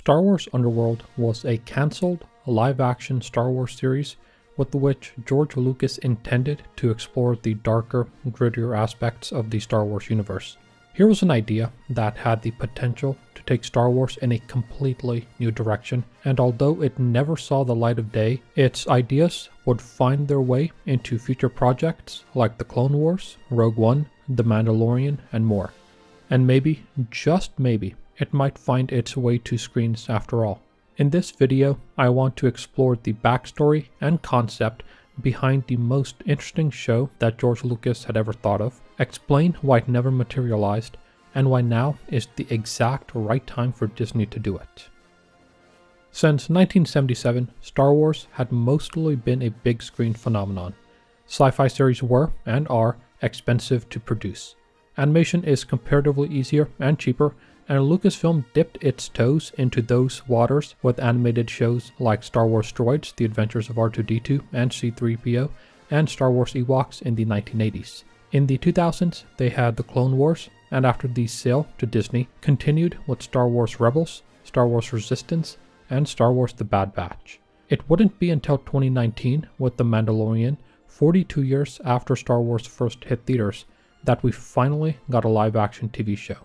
Star Wars Underworld was a cancelled, live-action Star Wars series with which George Lucas intended to explore the darker, grittier aspects of the Star Wars universe. Here was an idea that had the potential to take Star Wars in a completely new direction, and although it never saw the light of day, its ideas would find their way into future projects like The Clone Wars, Rogue One, The Mandalorian, and more. And maybe, just maybe, it might find its way to screens after all. In this video, I want to explore the backstory and concept behind the most interesting show that George Lucas had ever thought of, explain why it never materialized, and why now is the exact right time for Disney to do it. Since 1977, Star Wars had mostly been a big screen phenomenon. Sci-fi series were, and are, expensive to produce. Animation is comparatively easier and cheaper, and Lucasfilm dipped its toes into those waters with animated shows like Star Wars Droids: The Adventures of R2-D2 and C-3PO, and Star Wars Ewoks in the 1980s. In the 2000s, they had The Clone Wars, and after the sale to Disney, continued with Star Wars Rebels, Star Wars Resistance, and Star Wars The Bad Batch. It wouldn't be until 2019 with The Mandalorian, 42 years after Star Wars first hit theaters, that we finally got a live-action TV show.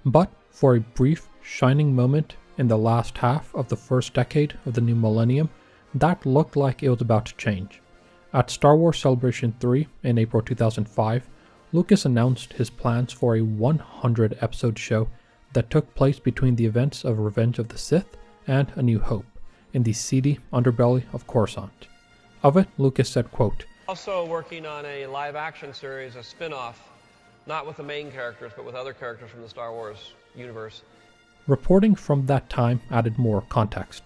But for a brief, shining moment in the last half of the first decade of the new millennium, that looked like it was about to change. At Star Wars Celebration 3 in April 2005, Lucas announced his plans for a 100-episode show that took place between the events of Revenge of the Sith and A New Hope, in the seedy underbelly of Coruscant. Of it, Lucas said, quote, "Also working on a live-action series, a spin-off, not with the main characters, but with other characters from the Star Wars universe." Reporting from that time added more context.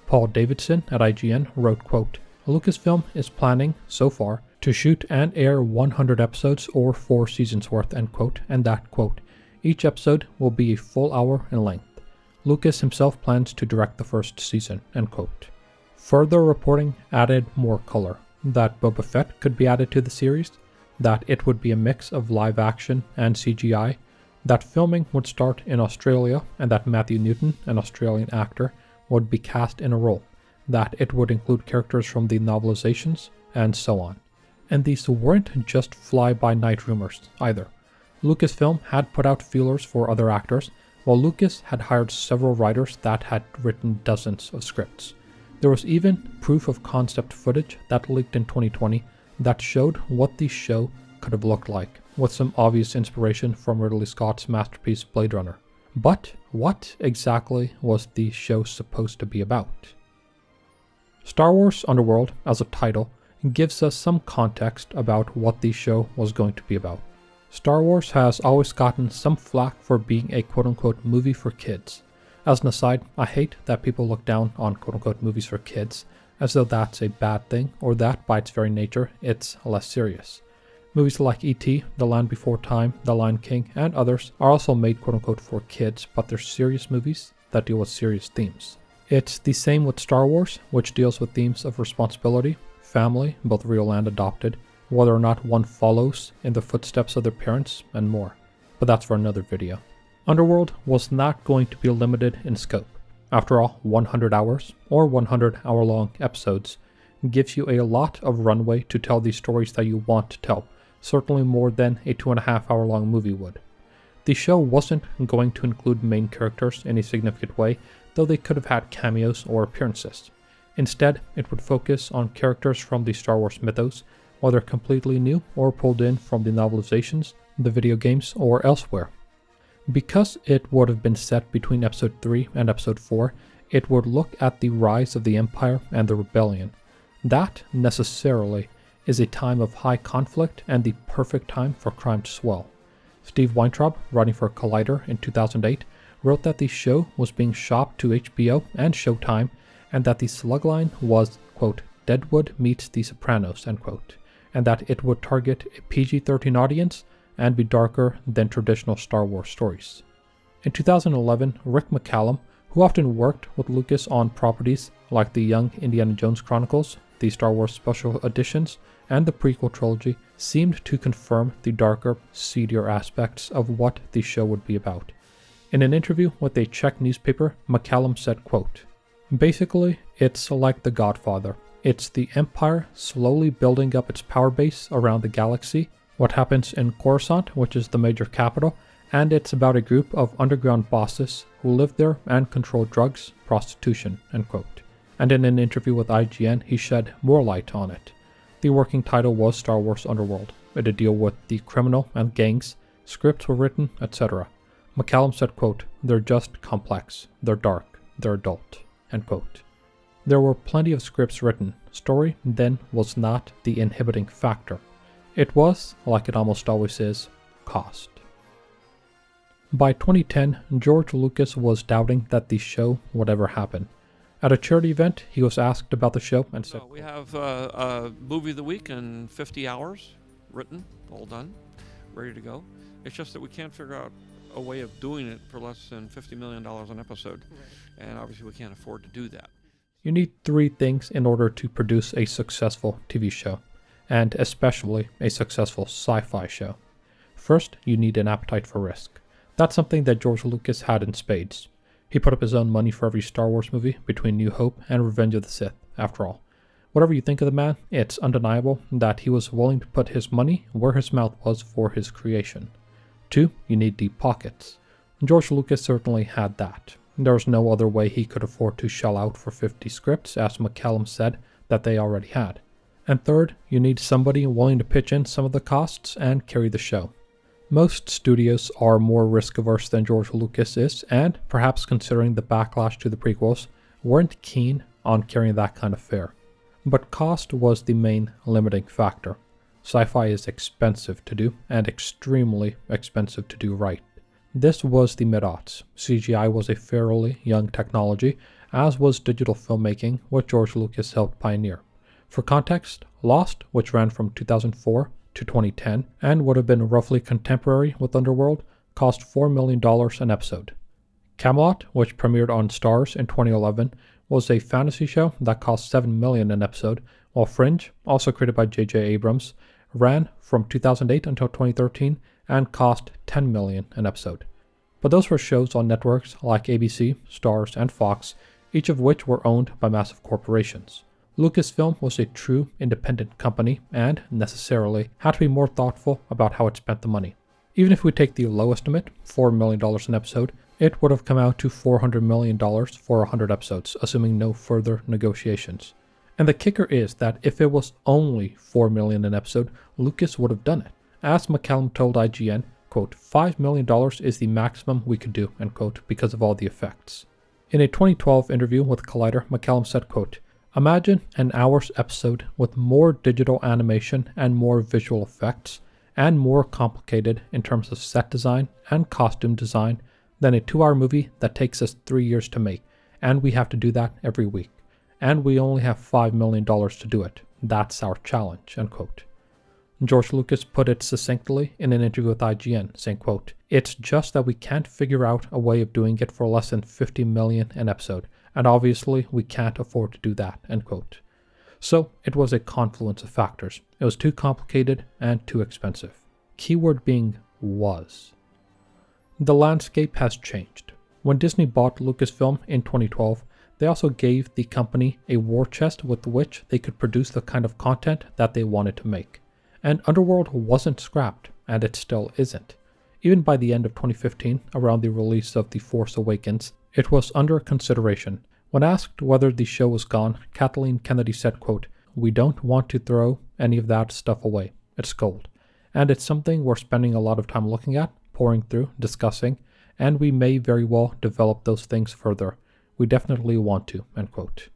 Paul Davidson at IGN wrote, quote, "Lucasfilm is planning, so far, to shoot and air 100 episodes or 4 seasons worth," end quote, and that, quote, "each episode will be a full hour in length. Lucas himself plans to direct the first season," end quote. Further reporting added more color, that Boba Fett could be added to the series, that it would be a mix of live action and CGI, that filming would start in Australia, and that Matthew Newton, an Australian actor, would be cast in a role, that it would include characters from the novelizations, and so on. And these weren't just fly-by-night rumors either. Lucasfilm had put out feelers for other actors, while Lucas had hired several writers that had written dozens of scripts. There was even proof of concept footage that leaked in 2020 that showed what the show could have looked like, with some obvious inspiration from Ridley Scott's masterpiece Blade Runner. But what exactly was the show supposed to be about? Star Wars Underworld, as a title, gives us some context about what the show was going to be about. Star Wars has always gotten some flack for being a quote-unquote movie for kids. As an aside, I hate that people look down on quote-unquote movies for kids, as though that's a bad thing, or that, by its very nature, it's less serious. Movies like E.T., The Land Before Time, The Lion King, and others are also made quote-unquote for kids, but they're serious movies that deal with serious themes. It's the same with Star Wars, which deals with themes of responsibility, family, both real and adopted, whether or not one follows in the footsteps of their parents, and more. But that's for another video. Underworld was not going to be limited in scope. After all, 100 hours, or 100-hour-long episodes, gives you a lot of runway to tell the stories that you want to tell, certainly more than a 2.5-hour-long movie would. The show wasn't going to include main characters in a significant way, though they could have had cameos or appearances. Instead, it would focus on characters from the Star Wars mythos, whether completely new or pulled in from the novelizations, the video games, or elsewhere. Because it would have been set between Episode 3 and Episode 4, it would look at the rise of the Empire and the Rebellion. That, necessarily, is a time of high conflict and the perfect time for crime to swell. Steve Weintraub, writing for Collider in 2008, wrote that the show was being shopped to HBO and Showtime, and that the slugline was, quote, "Deadwood meets The Sopranos," end quote, and that it would target a PG-13 audience and be darker than traditional Star Wars stories. In 2011, Rick McCallum, who often worked with Lucas on properties like the Young Indiana Jones Chronicles, the Star Wars Special Editions, and the prequel trilogy, seemed to confirm the darker, seedier aspects of what the show would be about. In an interview with a Czech newspaper, McCallum said, quote, "Basically, it's like The Godfather. It's the Empire slowly building up its power base around the galaxy, what happens in Coruscant, which is the major capital, and it's about a group of underground bosses who live there and control drugs, prostitution," end quote. And in an interview with IGN, he shed more light on it. The working title was Star Wars Underworld. It had to deal with the criminal and gangs, scripts were written, etc. McCallum said, quote, "They're just complex, they're dark, they're adult," end quote. There were plenty of scripts written. Story then was not the inhibiting factor. It was, like it almost always is, cost. By 2010, George Lucas was doubting that the show would ever happen. At a charity event, he was asked about the show and said, "We have a movie of the week in 50 hours, written, all done, ready to go. It's just that we can't figure out a way of doing it for less than $50 million an episode, and obviously we can't afford to do that." You need three things in order to produce a successful TV show, and especially a successful sci-fi show. First, you need an appetite for risk. That's something that George Lucas had in spades. He put up his own money for every Star Wars movie between New Hope and Revenge of the Sith, after all. Whatever you think of the man, it's undeniable that he was willing to put his money where his mouth was for his creation. 2, you need deep pockets. George Lucas certainly had that. There was no other way he could afford to shell out for 50 scripts, as McCallum said, that they already had. And 3rd, you need somebody willing to pitch in some of the costs and carry the show. Most studios are more risk-averse than George Lucas is, and, perhaps considering the backlash to the prequels, weren't keen on carrying that kind of fare. But cost was the main limiting factor. Sci-fi is expensive to do, and extremely expensive to do right. This was the mid-aughts. CGI was a fairly young technology, as was digital filmmaking, which George Lucas helped pioneer. For context, Lost, which ran from 2004 to 2010, and would have been roughly contemporary with Underworld, cost $4 million an episode. Camelot, which premiered on Starz in 2011, was a fantasy show that cost $7 million an episode, while Fringe, also created by J.J. Abrams, ran from 2008 until 2013 and cost $10 million an episode. But those were shows on networks like ABC, Starz, and Fox, each of which were owned by massive corporations. Lucasfilm was a true independent company and, necessarily, had to be more thoughtful about how it spent the money. Even if we take the low estimate, $4 million an episode, it would have come out to $400 million for 100 episodes, assuming no further negotiations. And the kicker is that if it was only $4 million an episode, Lucas would have done it. As McCallum told IGN, quote, $5 million is the maximum we could do, end quote, because of all the effects. In a 2012 interview with Collider, McCallum said, quote, "Imagine an hour's episode with more digital animation and more visual effects, and more complicated in terms of set design and costume design than a 2-hour movie that takes us 3 years to make, and we have to do that every week. And we only have $5 million to do it. That's our challenge," end quote. George Lucas put it succinctly in an interview with IGN, saying, quote, "It's just that we can't figure out a way of doing it for less than $50 million an episode, and obviously we can't afford to do that," end quote. So it was a confluence of factors. It was too complicated and too expensive. Keyword being was. The landscape has changed. When Disney bought Lucasfilm in 2012, they also gave the company a war chest with which they could produce the kind of content that they wanted to make. And Underworld wasn't scrapped, and it still isn't. Even by the end of 2015, around the release of The Force Awakens, it was under consideration. When asked whether the show was gone, Kathleen Kennedy said, quote, "We don't want to throw any of that stuff away. It's gold. And it's something we're spending a lot of time looking at, poring through, discussing, and we may very well develop those things further. We definitely want to," end quote.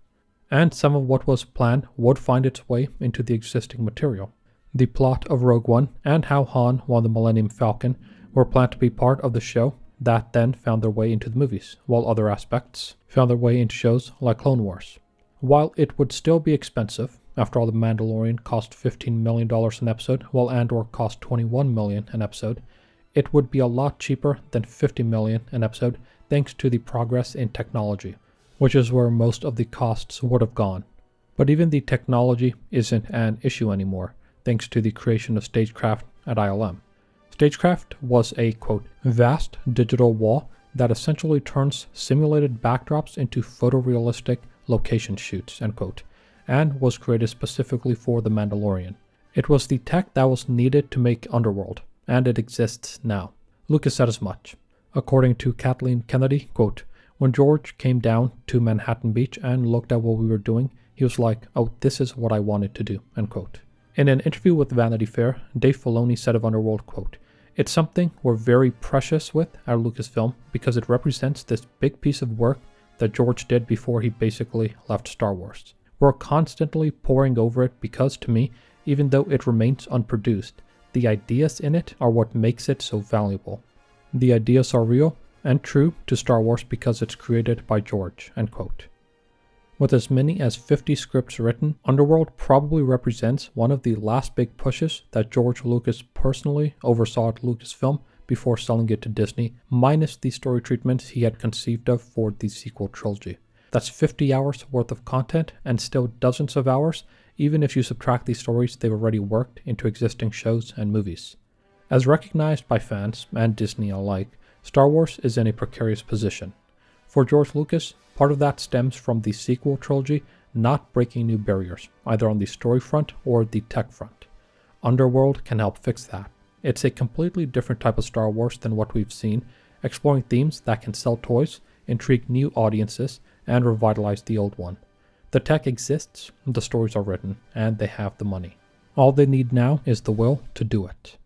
And some of what was planned would find its way into the existing material. The plot of Rogue One and how Han won the Millennium Falcon were planned to be part of the show that then found their way into the movies, while other aspects found their way into shows like Clone Wars. While it would still be expensive, after all, The Mandalorian cost $15 million an episode, while Andor cost $21 million an episode, it would be a lot cheaper than $50 million an episode thanks to the progress in technology, which is where most of the costs would have gone. But even the technology isn't an issue anymore, thanks to the creation of Stagecraft at ILM. Stagecraft was a, quote, "vast digital wall that essentially turns simulated backdrops into photorealistic location shoots, end quote, and was created specifically for The Mandalorian. It was the tech that was needed to make Underworld, and it exists now. Lucas said as much. According to Kathleen Kennedy, quote, "When George came down to Manhattan Beach and looked at what we were doing, he was like, oh, this is what I wanted to do," end quote. In an interview with Vanity Fair, Dave Filoni said of Underworld, quote, "It's something we're very precious with at Lucasfilm because it represents this big piece of work that George did before he basically left Star Wars. We're constantly poring over it because, to me, even though it remains unproduced, the ideas in it are what makes it so valuable. The ideas are real and true to Star Wars because it's created by George," end quote. With as many as 50 scripts written, Underworld probably represents one of the last big pushes that George Lucas personally oversaw at Lucasfilm before selling it to Disney, minus the story treatments he had conceived of for the sequel trilogy. That's 50 hours worth of content and still dozens of hours, even if you subtract the stories they've already worked into existing shows and movies. As recognized by fans and Disney alike, Star Wars is in a precarious position. For George Lucas, part of that stems from the sequel trilogy not breaking new barriers, either on the story front or the tech front. Underworld can help fix that. It's a completely different type of Star Wars than what we've seen, exploring themes that can sell toys, intrigue new audiences, and revitalize the old one. The tech exists, the stories are written, and they have the money. All they need now is the will to do it.